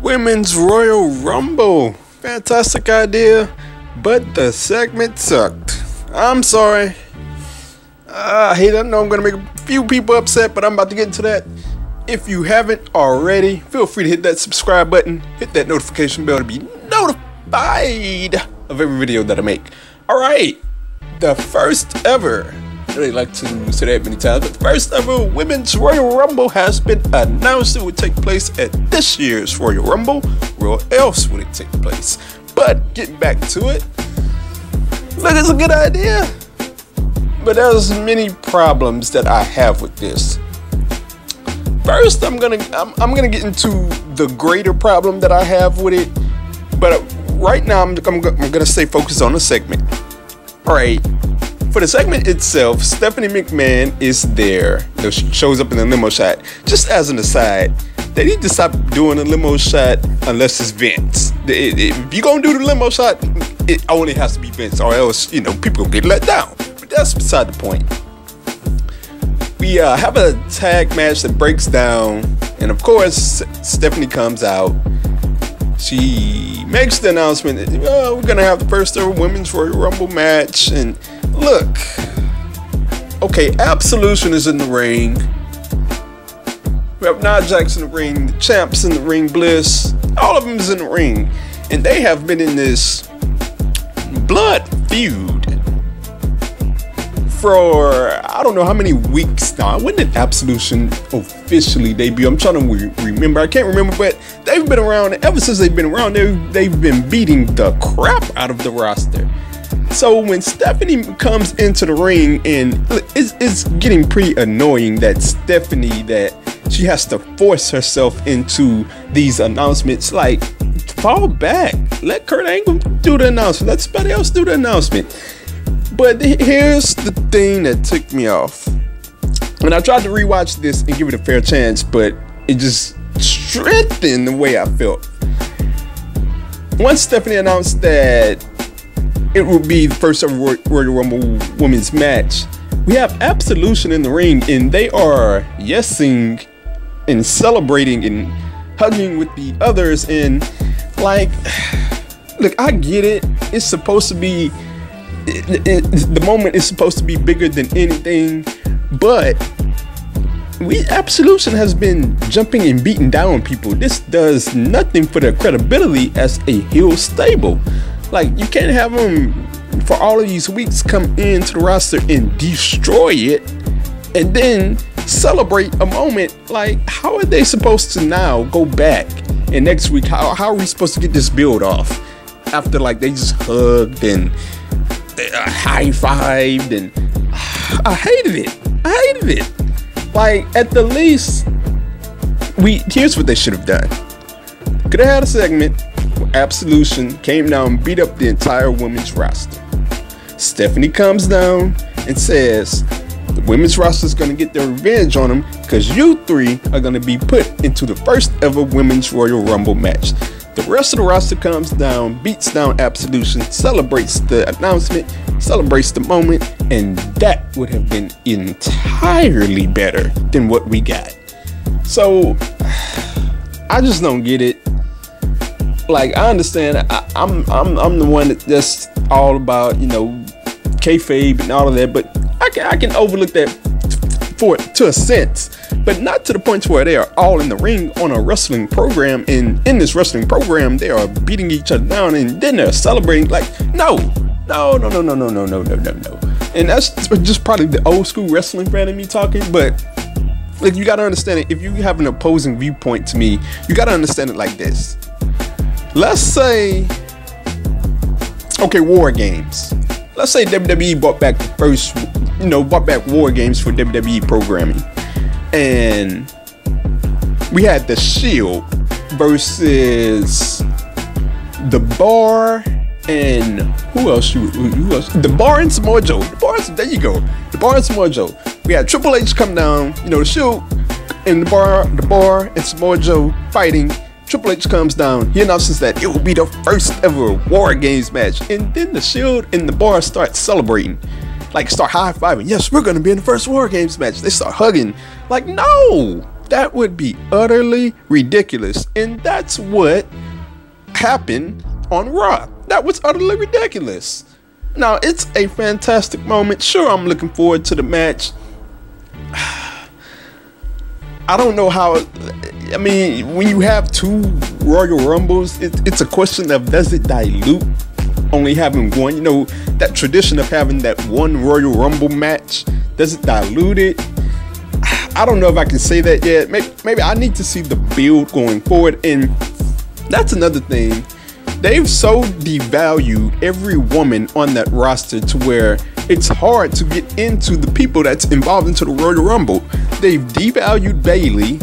Women's Royal Rumble. Fantastic idea, but the segment sucked. I'm sorry. I hate it. I know I'm going to make a few people upset, but I'm about to get into that. If you haven't already, feel free to hit that subscribe button, hit that notification bell to be notified of every video that I make. Alright, the first ever, I really like to say that many times, but the first ever Women's Royal Rumble has been announced. It would take place at this year's Royal Rumble. Where else would it take place? But getting back to it, look, it's a good idea, but there's many problems that I have with this. First, I'm gonna get into the greater problem that I have with it, but right now I'm gonna stay focused on the segment. All right, for the segment itself, Stephanie McMahon is there. You know, she shows up in the limo shot. Just as an aside, they need to stop doing the limo shot unless it's Vince. If you're gonna do the limo shot, it only has to be Vince, or else, you know, people will get let down. But that's beside the point. We have a tag match that breaks down, and of course, Stephanie comes out. She makes the announcement that we're gonna have the first ever Women's Royal Rumble match. And look, okay, Absolution is in the ring. We have Nia Jax in the ring, the Champs in the ring, Bliss, all of them is in the ring, and they have been in this blood feud for I don't know how many weeks now. When did Absolution officially debut? I'm trying to remember. I can't remember, but they've been around ever since they've been around. They've been beating the crap out of the roster. So when Stephanie comes into the ring, and it's getting pretty annoying that she has to force herself into these announcements. Like, fall back. Let Kurt Angle do the announcement. Let somebody else do the announcement. But here's the thing that took me off. And I tried to rewatch this and give it a fair chance, but it just strengthened the way I felt. Once Stephanie announced that it would be the first ever Royal Rumble women's match, we have Absolution in the ring, and they are yesing and celebrating and hugging with the others. And like, look, I get it. It's supposed to be, the moment is supposed to be bigger than anything, but Absolution has been jumping and beating down people. This does nothing for their credibility as a heel stable. Like, you can't have them for all of these weeks come into the roster and destroy it and then celebrate a moment. Like, how are they supposed to now go back and next week, how are we supposed to get this build off after, like, they just hugged and high-fived? And I hated it. Like, at the least, here's what they should have done. Could have had a segment where Absolution came down and beat up the entire women's roster. Stephanie comes down and says the women's roster is going to get their revenge on them because you three are going to be put into the first ever Women's Royal Rumble match. The rest of the roster comes down, beats down Absolution, celebrates the announcement, celebrates the moment, and that would have been entirely better than what we got. So I just don't get it. Like, I understand. I'm the one that's all about, you know, kayfabe and all of that, but I can overlook that to a sense, but not to the point where they are all in the ring on a wrestling program, and in this wrestling program they are beating each other down and then they're celebrating. Like, no. And that's just probably the old school wrestling fan in me talking, but like, you gotta understand it. If you have an opposing viewpoint to me, you gotta understand it like this. Let's say, okay, War Games. Let's say WWE brought back brought back War Games for WWE programming, and we had the Shield versus the Bar and who else? The Bar and Samoa Joe. There you go. The Bar and Samoa Joe. We had Triple H come down. You know, the Shield and the Bar and Samoa Joe fighting. Triple H comes down, he announces that it will be the first ever War Games match, and then the Shield and the Bar start celebrating, like start high-fiving. Yes, we're gonna be in the first War Games match. They start hugging. Like, no, That would be utterly ridiculous. And that's what happened on Raw. That was utterly ridiculous. Now, it's a fantastic moment. Sure, I'm looking forward to the match. I don't know how. I mean, when you have 2 Royal Rumbles, it's a question of, does it dilute only having one? You know, that tradition of having that one Royal Rumble match, does it dilute it? I don't know if I can say that yet. Maybe I need to see the build going forward. And that's another thing. They've so devalued every woman on that roster to where it's hard to get into the people that's involved into the Royal Rumble. They've devalued Bayley.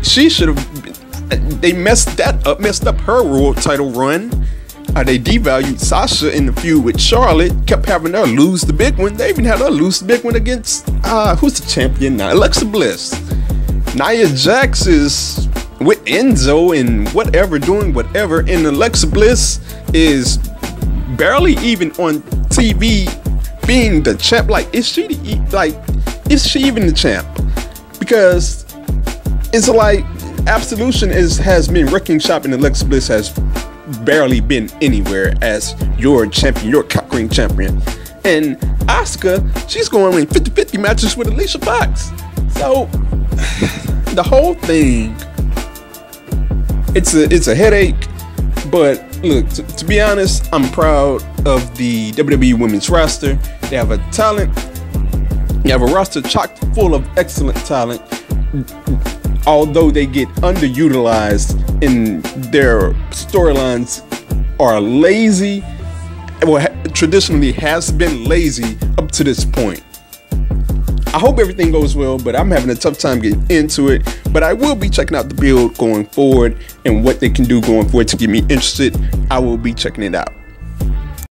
She should have. They messed up her world title run. They devalued Sasha in the feud with Charlotte. Kept having her lose the big one. They even had her lose the big one against who's the champion now? Alexa Bliss. Nia Jax is with Enzo and whatever, doing whatever, and Alexa Bliss is barely even on TV being the champ. Like, is she even the champ? Because it's like Absolution has been wrecking shop, and Alexa Bliss has barely been anywhere as your champion, your conquering champion. And Asuka, she's going in 50-50 matches with Alicia Fox. So the whole thing, it's a headache. But look, to be honest, I'm proud of the WWE Women's roster. They have a talent. You have a roster chock full of excellent talent. Although they get underutilized and their storylines are lazy, well, traditionally has been lazy up to this point. I hope everything goes well, but I'm having a tough time getting into it. But I will be checking out the build going forward and what they can do going forward to get me interested. I will be checking it out.